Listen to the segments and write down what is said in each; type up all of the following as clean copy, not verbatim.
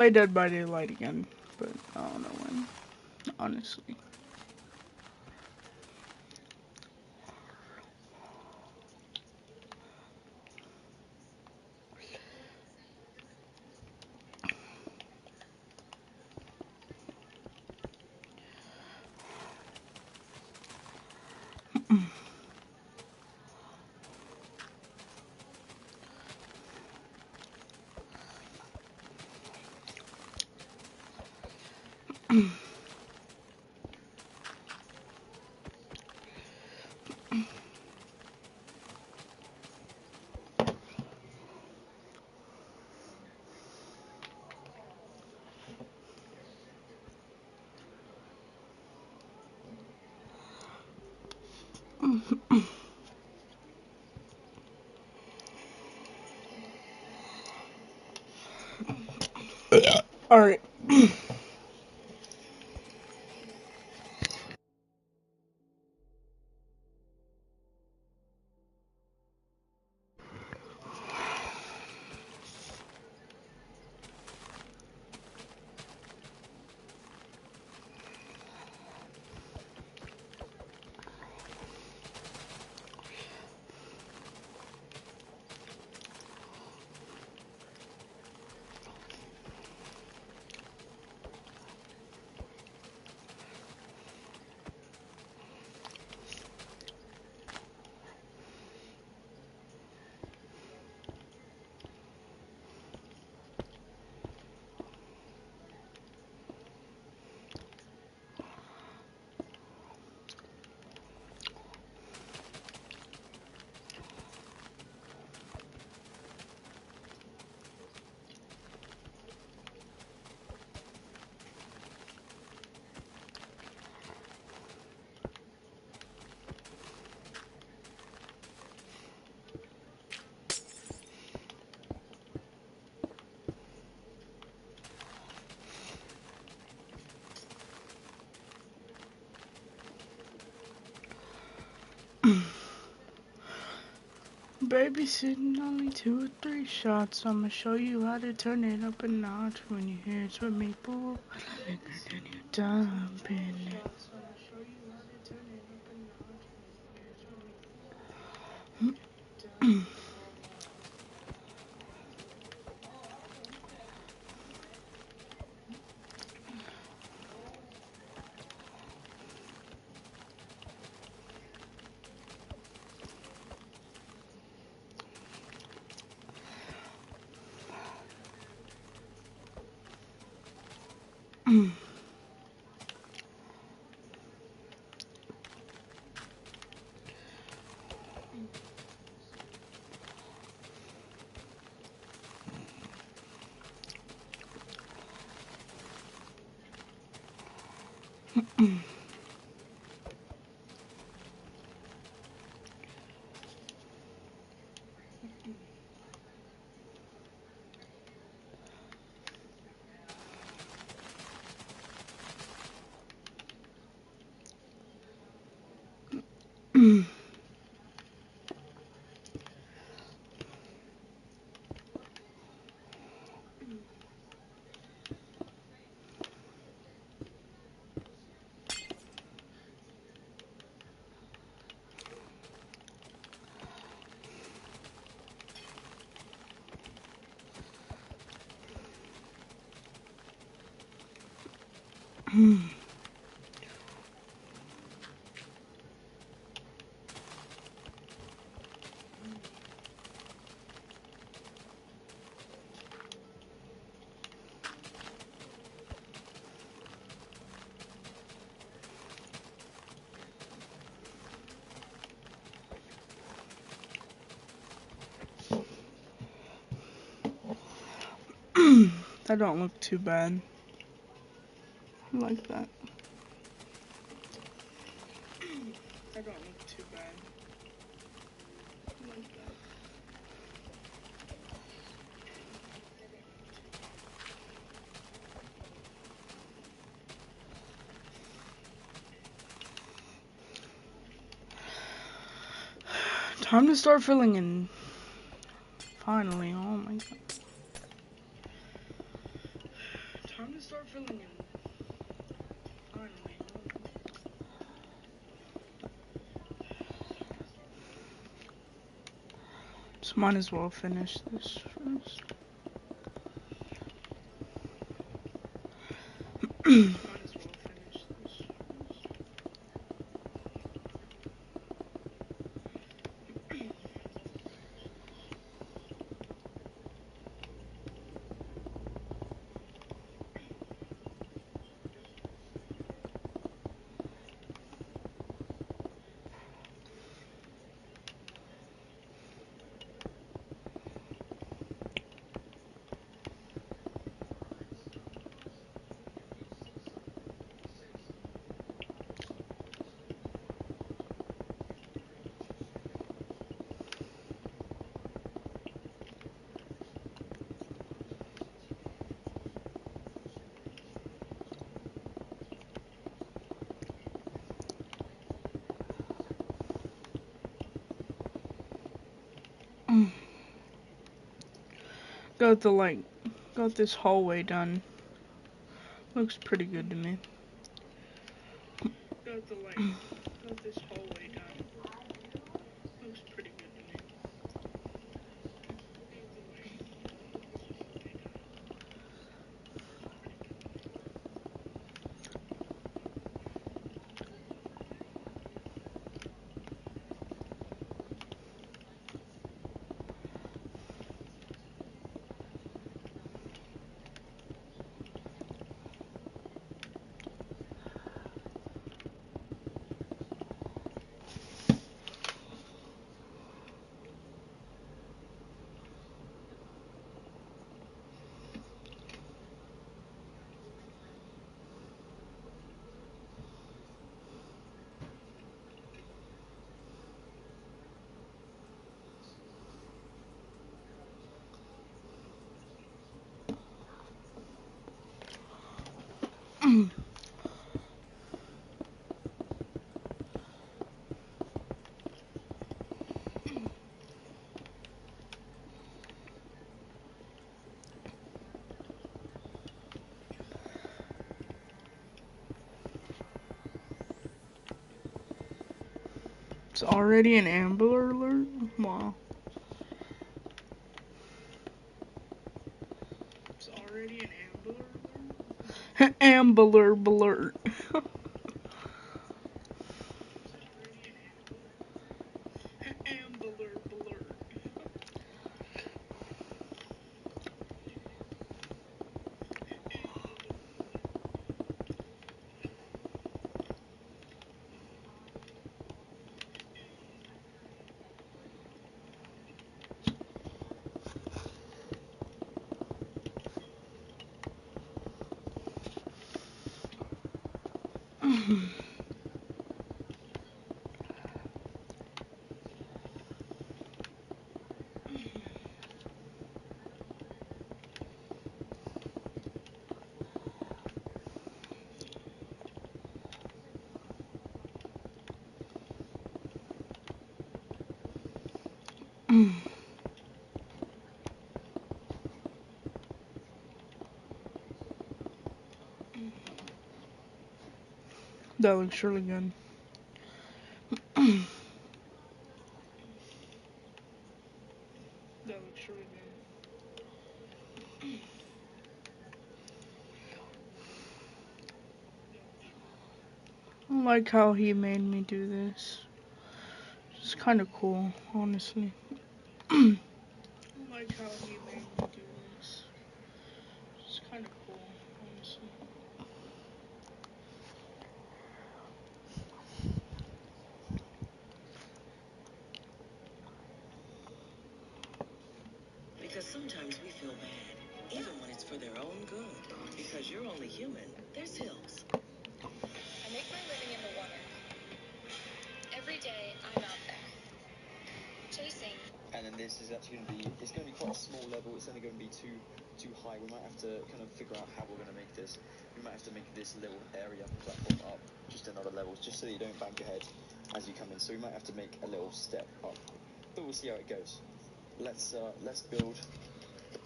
Play Dead by Daylight again, but I don't know when, honestly. Alright. Babysitting only 2 or 3 shots. I'ma show you how to turn it up a notch when you hear it's with me, boo. And you're dumping it. That don't look too bad. I like that. That don't look too bad. I like that. Time to start filling in. Finally, oh my god. start filling in. Finally. So might as well finish this first. Got this hallway done. Looks pretty good to me. Got this hallway done. Looks pretty good to me. It's already an Amber Alert? Wow. It's already an Amber Alert? Amber Alert. Amber Alert. That looks really good. That looks really good. I like how he made me do this. It's kind of cool, honestly. I like how he made me do this. It's kind of cool, honestly. Because sometimes we feel bad, even when it's for their own good. Because you're only human, there's hills. I make my living in the water. Every day, I'm out there, chasing. And then this is actually it's going to be quite a small level. It's only going to be too high. We might have to kind of figure out how we're going to make this. We might have to make this little area platform up just another level, just so that you don't bang your head as you come in. So we might have to make a little step up, but we'll see how it goes. Let's build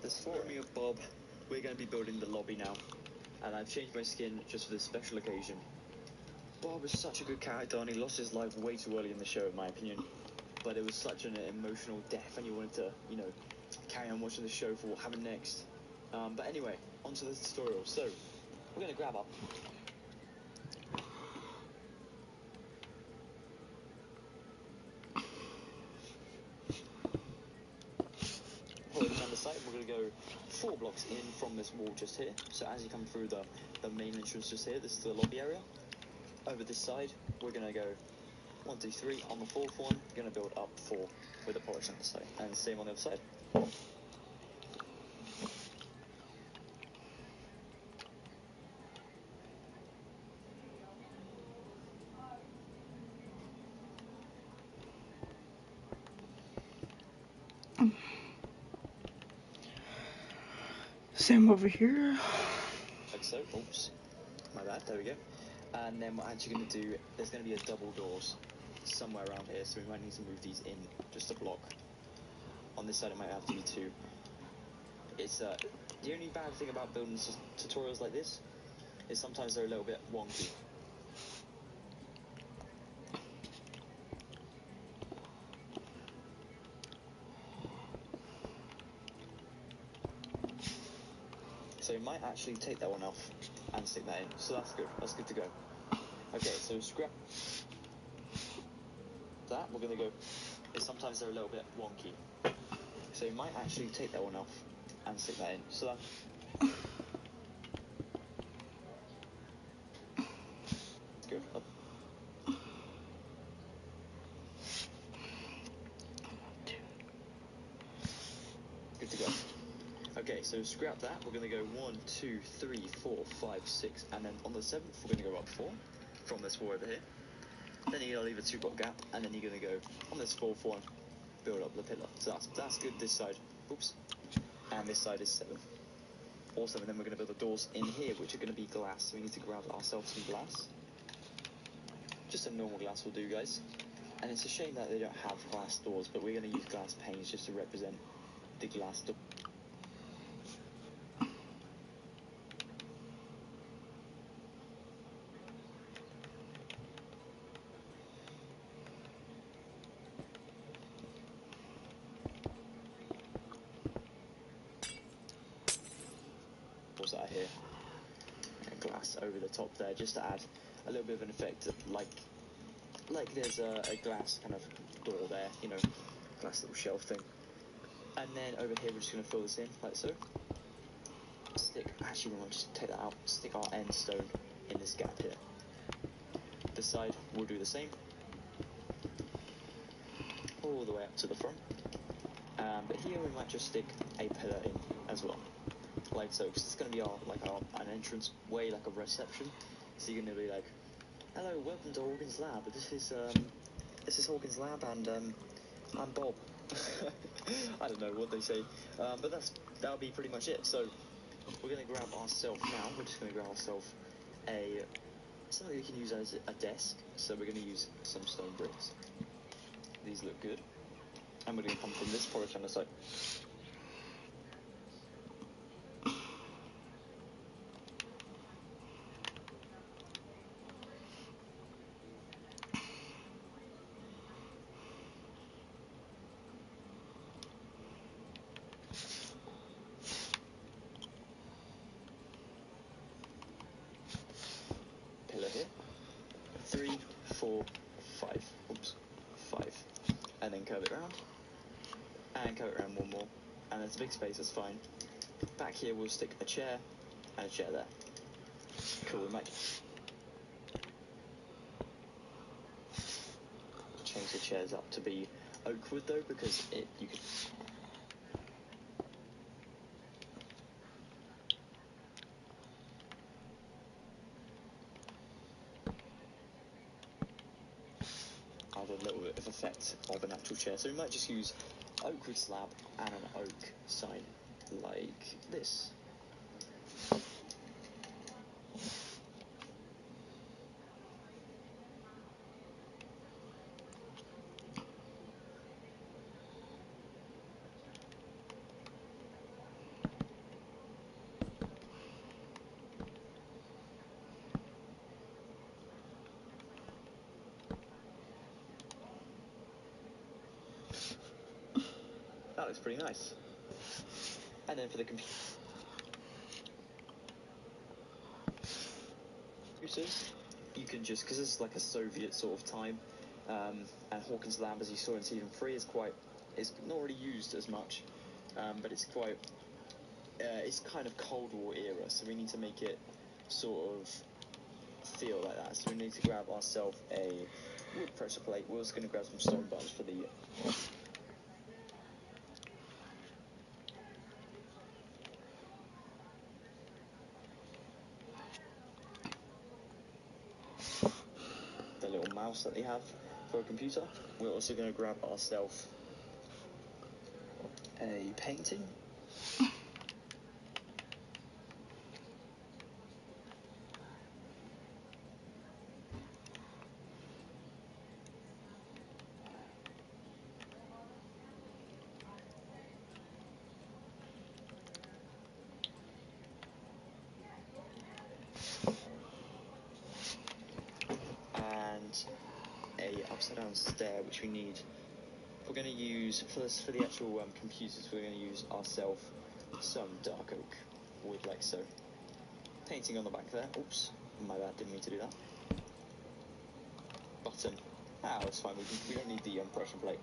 this floor. Me of Bob, we're going to be building the lobby now. and I've changed my skin just for this special occasion. Bob is such a good character, and he lost his life way too early in the show, in my opinion. But it was such an emotional death, and you wanted to, you know, carry on watching the show for what happened next. But anyway, onto the tutorial. So, we're going to grab up. Following down the site, we're going to go 4 blocks in from this wall just here. So as you come through the main entrance just here, this is the lobby area. Over this side, we're going to go 1, 2, 3. On the 4th one, we're going to build up 4 with a polish on the side. And same on the other side. Same over here. Like so. Oops. My bad. There we go. And then we're actually going to do, there's going to be a double doors somewhere around here, so we might need to move these in just a block. On this side it might have to be 2. It's the only bad thing about building tutorials like this is sometimes they're a little bit wonky. So you might actually take that one off and stick that in, so that's good, to go. Okay, so scrap that, we're going to go, sometimes they're a little bit wonky. So you might actually take that one off and stick that in, so that's good. Good to go. Okay, so scrap that, we're going to go 1, 2, 3, 4, 5, 6, and then on the 7th we're going to go up 4 from this 4 over here. Then you're going to leave a 2-block gap, and then you're going to go on this 4th one, build up the pillar. So that's good this side. Oops. And this side is 7. Awesome, and then we're going to build the doors in here, which are going to be glass. So we need to grab ourselves some glass. Just a normal glass will do, guys. And it's a shame that they don't have glass doors, but we're going to use glass panes just to represent the glass door. Out here, and glass over the top there, just to add a little bit of an effect, like there's a glass kind of door there, you know, glass little shelf thing. And then over here we're just going to fill this in like so. Actually we want to just take that out, stick our end stone in this gap here. This side we'll do the same, all the way up to the front. But here we might just stick a pillar in as well. Like so, because it's going to be an entrance way, like a reception. So you're going to be like, hello, welcome to Hawkins Lab. This is Hawkins Lab, and I'm Bob. I don't know what they say, but that'll be pretty much it. So we're going to grab ourselves now. We're just going to grab ourselves something we can use as a desk. So we're going to use some stone bricks. These look good, and we're going to come from this porch on the side. Pillar here. 3, 4, 5. Oops, 5. And then curve it around. And curve it around one more. And there's a big space, that's fine. Back here we'll stick a chair and a chair there. Cool, we might change the chairs up to be oak wood though, because you could. Add a little bit of effect of an actual chair, so we might just use oak wood slab and an oak sign like this. That looks pretty nice. And then for the computers, you can just, because it's like a Soviet sort of time, and Hawkins Lab, as you saw in season 3, is not really used as much, but it's quite, it's kind of Cold War era, so we need to make it sort of feel like that. So we need to grab ourselves a wood pressure plate. We're also going to grab some stone buttons for the little mouse that they have for a computer. We're also going to grab ourselves a painting. And a upside down stair, which we need. We're going to use for the actual computers. We're going to use ourselves some dark oak wood, like so. Painting on the back there. Oops, my bad. Didn't mean to do that. Button. Ah, it's fine. We don't need the pressure plate.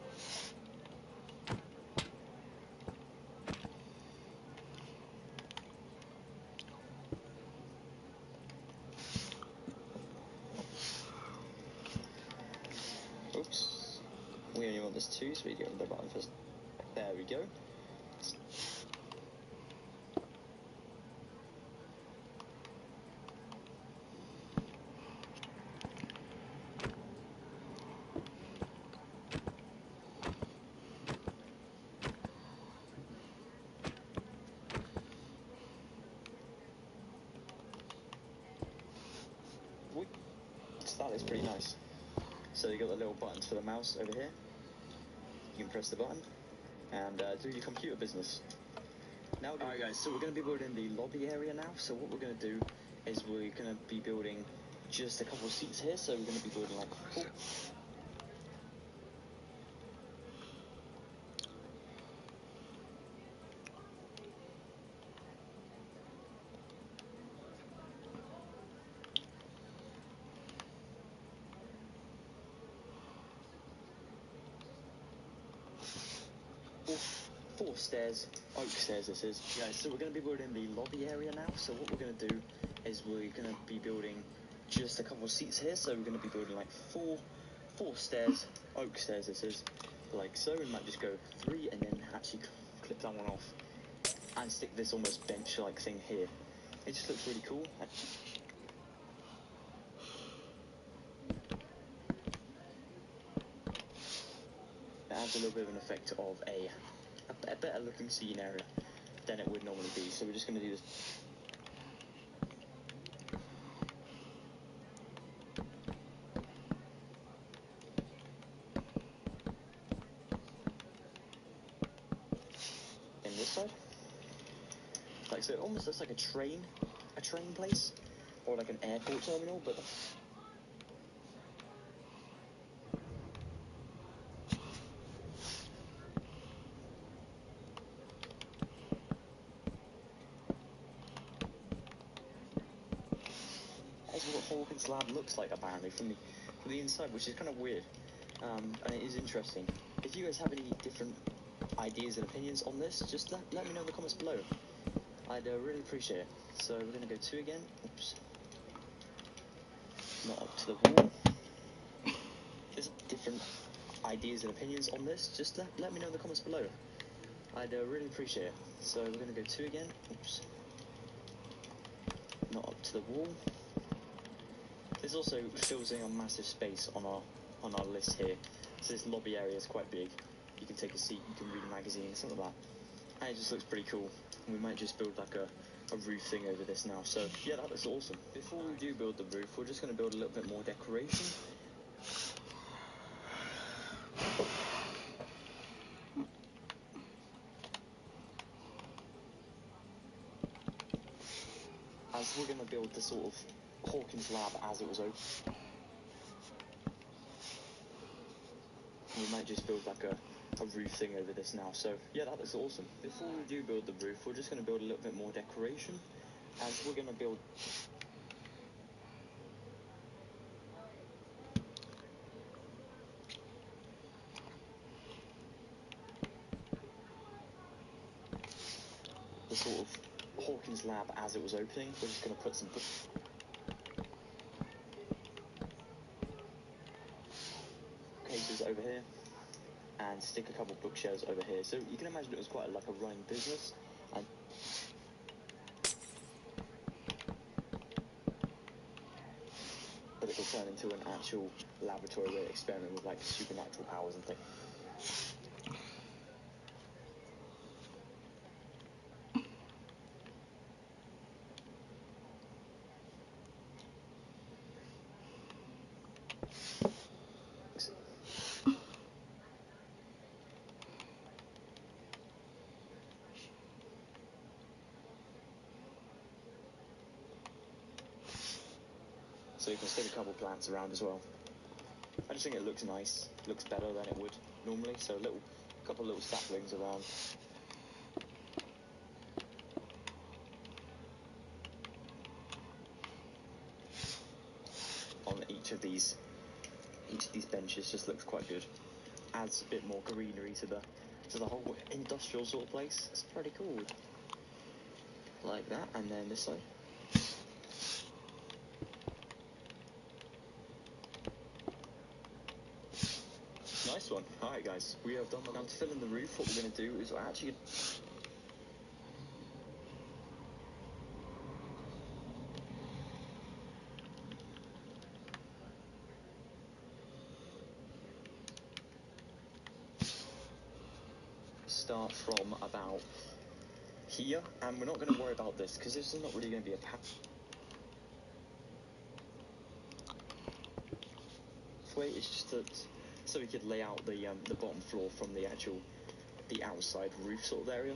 Oops. We only want this 2, so we get the button first. There we go. That is pretty nice. So you got the little buttons for the mouse over here. You can press the button and do your computer business. Now, alright guys, so we're going to be building the lobby area now. So what we're going to do is we're going to be building just a couple of seats here. So we're going to be building like 4. Four stairs, oak stairs this is. Guys, so we're going to be building the lobby area now. So what we're going to do is we're going to be building just a couple of seats here. So we're going to be building like four stairs, oak stairs this is, like so. We might just go 3 and then actually clip that one off and stick this almost bench-like thing here. It just looks really cool. It adds a little bit of an effect of a better looking seating area than it would normally be. So we're just going to do this. In this side, like so, it almost looks like a train place, or like an airport terminal, but. That's what Hawkins Lab looks like apparently from the inside, which is kind of weird, and it is interesting. If you guys have any different ideas and opinions on this, just let me know in the comments below. I'd really appreciate it. So we're going to go 2 again. Oops. Not up to the wall. There's different ideas and opinions on this, just let me know in the comments below. I'd really appreciate it. So we're going to go 2 again. Oops. Not up to the wall. This also fills in a massive space on our list here. So this lobby area is quite big. You can take a seat, you can read a magazine, something like that. And it just looks pretty cool. We might just build like a roof thing over this now. So yeah, that looks awesome. Before we do build the roof, we're just going to build a little bit more decoration. As we're going to build the sort of Hawkins Lab as it was open. We might just build like a a roof thing over this now. So yeah, that looks awesome. Before we do build the roof, we're just going to build a little bit more decoration, as we're going to build the sort of Hawkins lab as it was opening. We're just going to put some cases over here and stick a couple bookshelves over here. So you can imagine it was quite like a running business. And but it will turn into an actual laboratory where they experiment with like supernatural powers and things. So you can stick a couple plants around as well. I just think it looks nice, looks better than it would normally. So a couple little saplings around. On each of these benches just looks quite good. Adds a bit more greenery to the whole industrial sort of place. It's pretty cool. Like that, and then this side. Nice one. Alright guys, we have done that. Now to fill in the roof, what we're going to do is we're actually start from about here, and we're not going to worry about this because this is not really going to be a pathway. It's just that so we could lay out the bottom floor from the outside roof sort of area.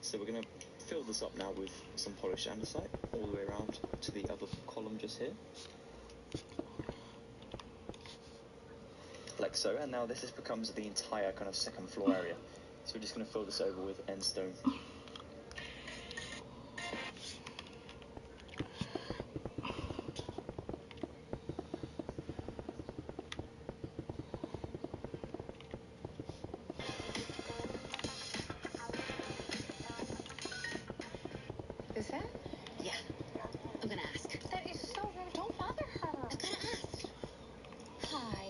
So we're going to fill this up now with some polished andesite all the way around to the other column just here, like so. And now this becomes the entire kind of second floor area. So we're just going to fill this over with end stone. Is that? Yeah. I'm gonna ask. That is so rude. Don't bother her. I'm gonna ask. Hi.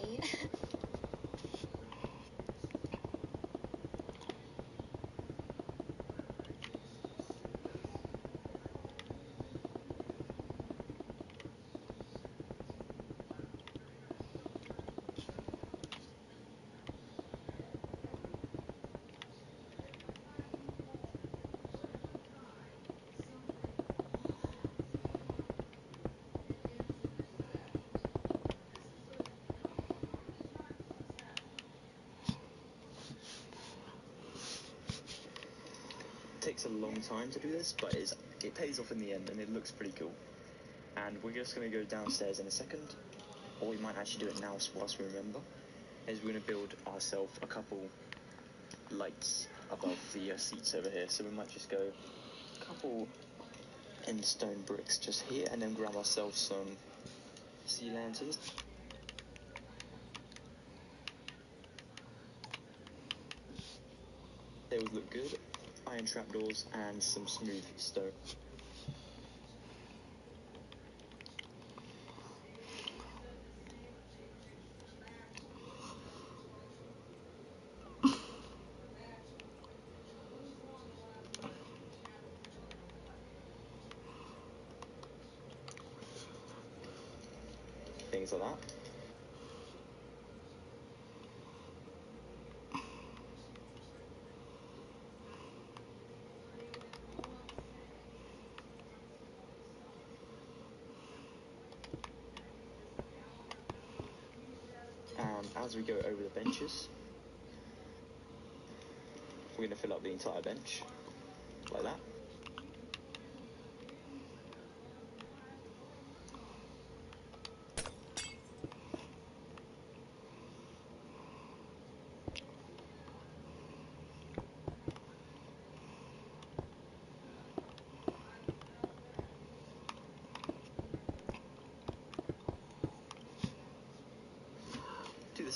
Takes a long time to do this, but it pays off in the end, and it looks pretty cool. And we're just going to go downstairs in a second, or we might actually do it now whilst we remember. Is we're going to build ourselves a couple lights above the seats over here. So we might just go a couple end stone bricks just here, and then grab ourselves some sea lanterns. They would look good. Iron trapdoors and some smooth stone. Things like that. As we go over the benches, we're going to fill up the entire bench, like that.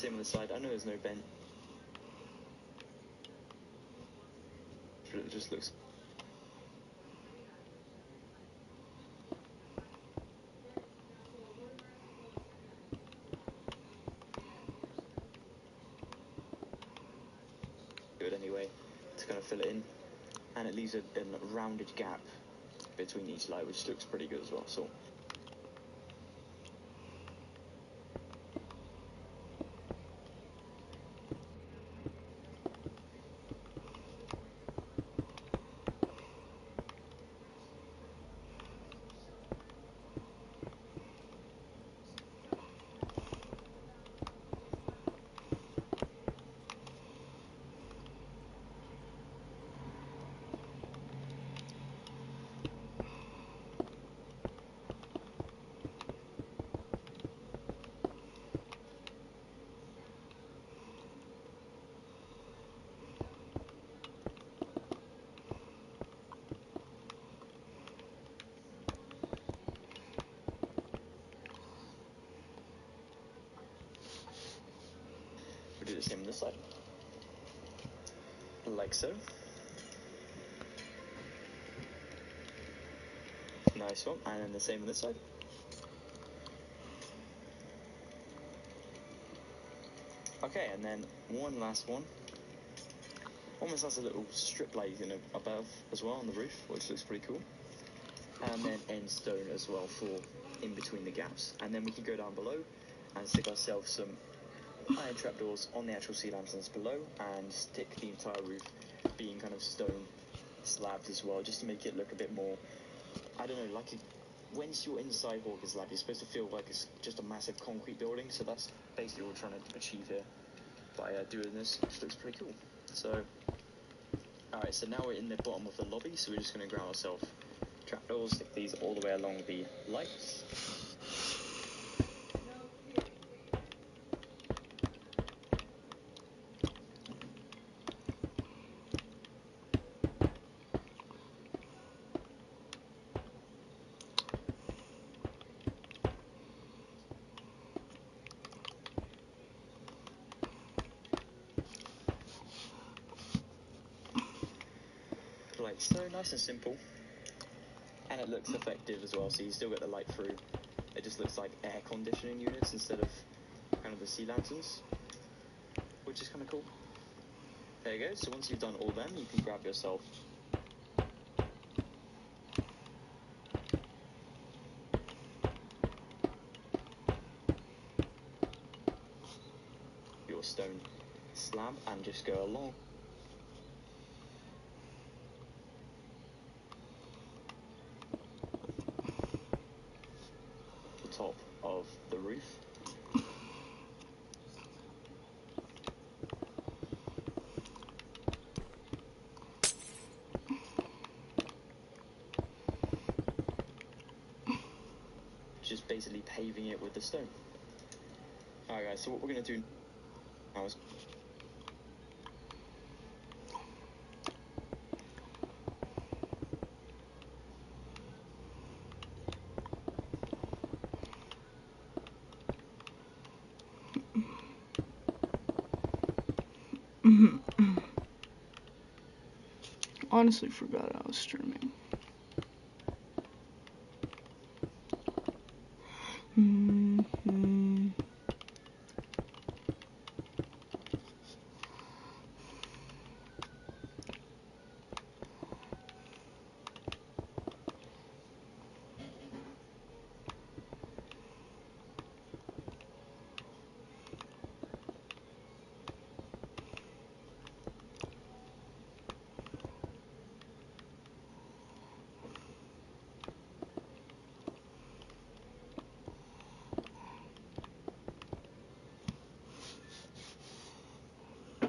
same on the side. I know there's no bend, but it just looks good anyway to kind of fill it in, and it leaves a rounded gap between each light, which looks pretty good as well. So we'll do the same on this side, like so. Nice one, and then the same on this side. Okay, and then one last one. Almost has a little strip light above as well on the roof, which looks pretty cool. And then end stone as well for in between the gaps. And then we can go down below and stick ourselves some iron trapdoors on the actual sea lanterns below, and stick the entire roof being kind of stone slabbed as well, just to make it look a bit more, I don't know, like once you're inside Hawker's Lab, you're supposed to feel like it's just a massive concrete building. So that's basically what we're trying to achieve here by doing this, which looks pretty cool. So alright, so now we're in the bottom of the lobby, so we're just going to grab ourselves trapdoors, stick these all the way along the lights. Like so, nice and simple, and it looks effective as well, so you still get the light through. It just looks like air conditioning units instead of kind of the sea lanterns, which is kind of cool. There you go, so once you've done all them, you can grab yourself your stone slab and just go along the top of the roof. Just basically paving it with the stone. Alright guys, so what we're going to do now is Honestly forgot I was streaming.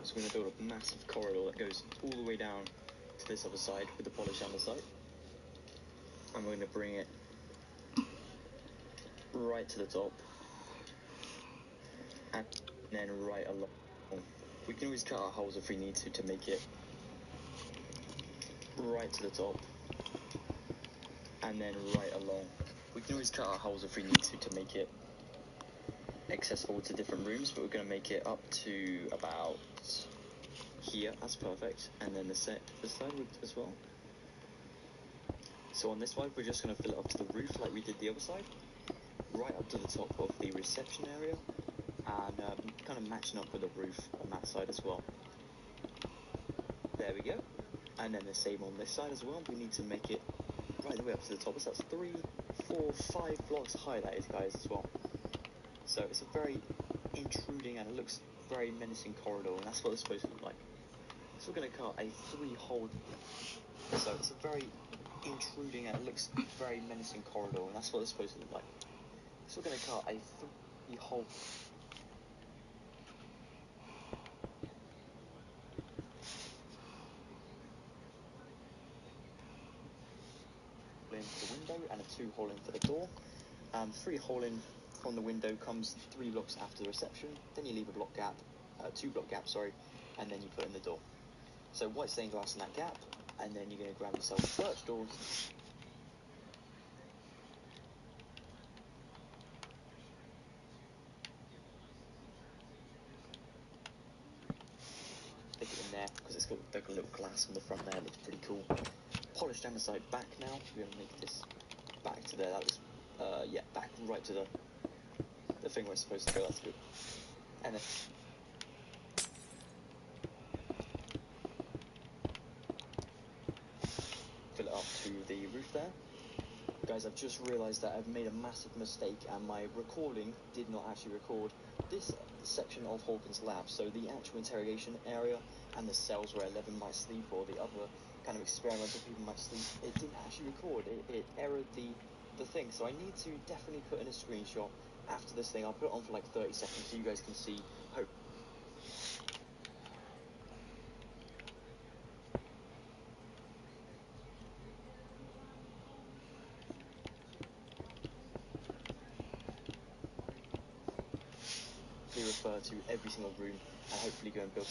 So we're going to build a massive corridor that goes all the way down to this other side with the polished andesite. And we're going to bring it right to the top. And then right along. We can always cut our holes if we need to make it right to the top. And then right along. We can always cut our holes if we need to make it accessible to different rooms, but we're going to make it up to about here. That's perfect. And then this side as well. So on this side, we're just going to fill it up to the roof like we did the other side, right up to the top of the reception area, and kind of matching up with the roof on that side as well. There we go. And then the same on this side as well. We need to make it right the way up to the top. So that's 3, 4, 5 blocks high, that is, guys, as well. So it's a very intruding and it looks very menacing corridor, and that's what it's supposed to look like. So we're going to cut a 3-hole. So it's a very intruding and it looks very menacing corridor, and that's what it's supposed to look like. So we're going to cut a 3-hole. In for the window and a 2-hole in for the door. 3-hole in on the window comes 3 blocks after the reception. Then you leave a block gap, 2-block gap, sorry, and then you put in the door. So white stained glass in that gap, and then you're going to grab yourself birch doors. Stick it in there because it's got like a little glass on the front there. It looks pretty cool. Polish down the side back now. We're going to make this back to there. That was back right to the thing where it's supposed to go. That's good. And then fill it up to the roof there. Guys, I've just realised that I've made a massive mistake and my recording did not actually record this section of Hawkins' lab. So the actual interrogation area and the cells where Eleven might sleep, or the other kind of experimental people might sleep, it didn't actually record. It errored the thing. So I need to definitely put in a screenshot after this thing. I'll put it on for like 30 seconds so you guys can see. Refer to every single room and hopefully go and build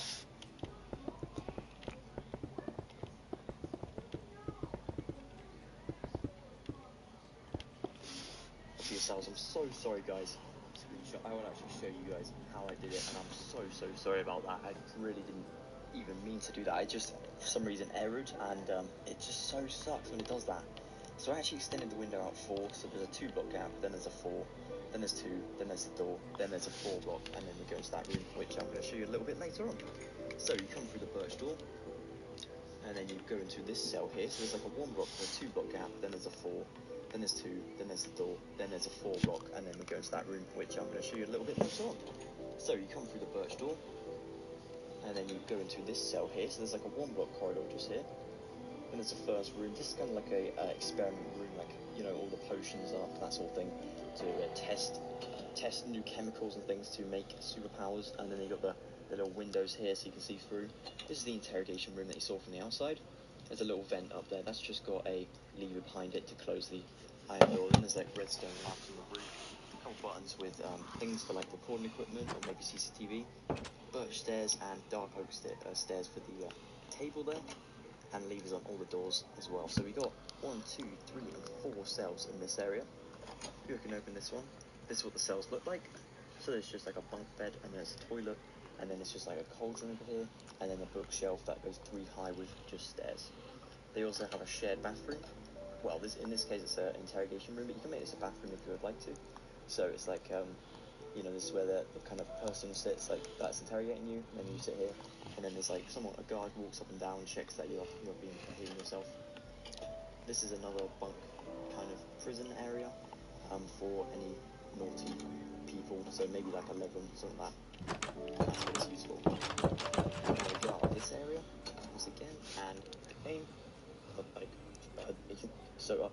for yourselves. I'm so sorry, guys. Screenshot. I will actually show you guys how I did it, and I'm so sorry about that. I really didn't even mean to do that. I just for some reason errored, and it just so sucks when it does that. So I actually extended the window out 4, so there's a 2-block gap, then there's a 4, then there's 2, then there's the door, then there's a 4-block, and then we go into that room, which I'm going to show you a little bit later on. So you come through the birch door, and then you go into this cell here. So there's like a 1-block or a 2-block gap, then there's a 4, then there's 2, then there's the door, then there's a 4-block, and then we go into that room, which I'm going to show you a little bit later on. So you come through the birch door, and then you go into this cell here. So there's like a 1-block corridor just here. Then there's the first room. This is kind of like a experiment room, like, you know, all the potions up, that sort of thing, to test new chemicals and things to make superpowers. And then you got the little windows here so you can see through. This is the interrogation room that you saw from the outside. There's a little vent up there. That's just got a lever behind it to close the iron door. Then there's like redstone lamps on the roof. A couple buttons with things for like recording equipment or maybe CCTV. Birch stairs and dark oak stairs for the table there. And levers on all the doors as well. So we got 1, 2, 3, and 4 cells in this area. You can open this one. This is what the cells look like. So there's just like a bunk bed, and there's a toilet, and then it's just like a cauldron over here, and then a bookshelf that goes 3 high with just stairs. They also have a shared bathroom. Well, in this case it's an interrogation room, but you can make this a bathroom if you would like to. So it's like, you know, this is where the kind of person sits, like, that's interrogating you, and then you sit here, and then there's like a guard walks up and down, checks that you're behaving yourself. This is another bunk kind of prison area for any naughty people, so maybe like 11, something like that. That's what it's used for. Now we go out of this area once again, and aim, like, so up.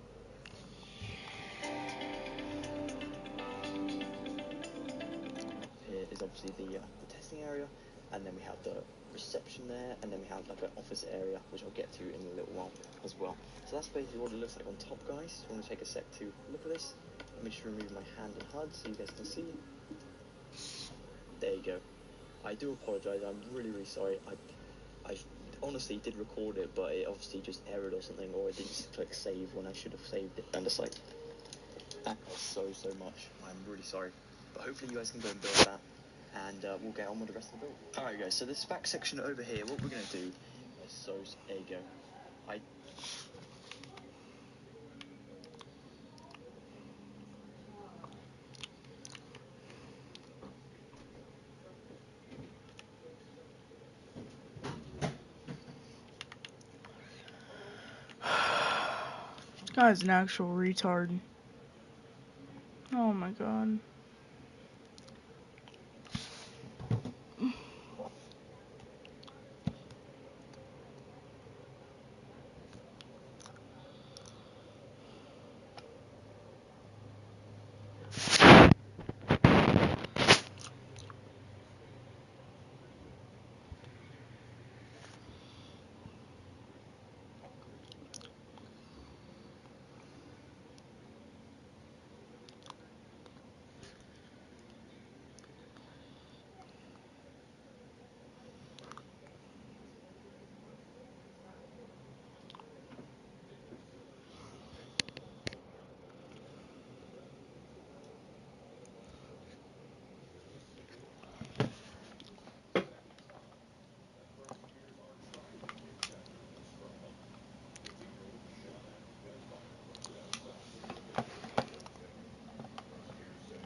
Here is obviously the testing area, and then we have the reception there, and then we have like an office area, which I'll get to in a little while as well. So that's basically what it looks like on top, guys. I want to take a sec to look at this. Let me just remove my hand and HUD so you guys can see. There you go. I do apologise. I'm really sorry. I honestly did record it, but it obviously just errored or something, or it didn't click save when I should have saved it. And it's like, that cost so much. I'm really sorry. but hopefully you guys can go and build that, and we'll get on with the rest of the build. Alright guys, so this back section over here, what we're going to do is source ego. This guy's an actual retard. Oh my god.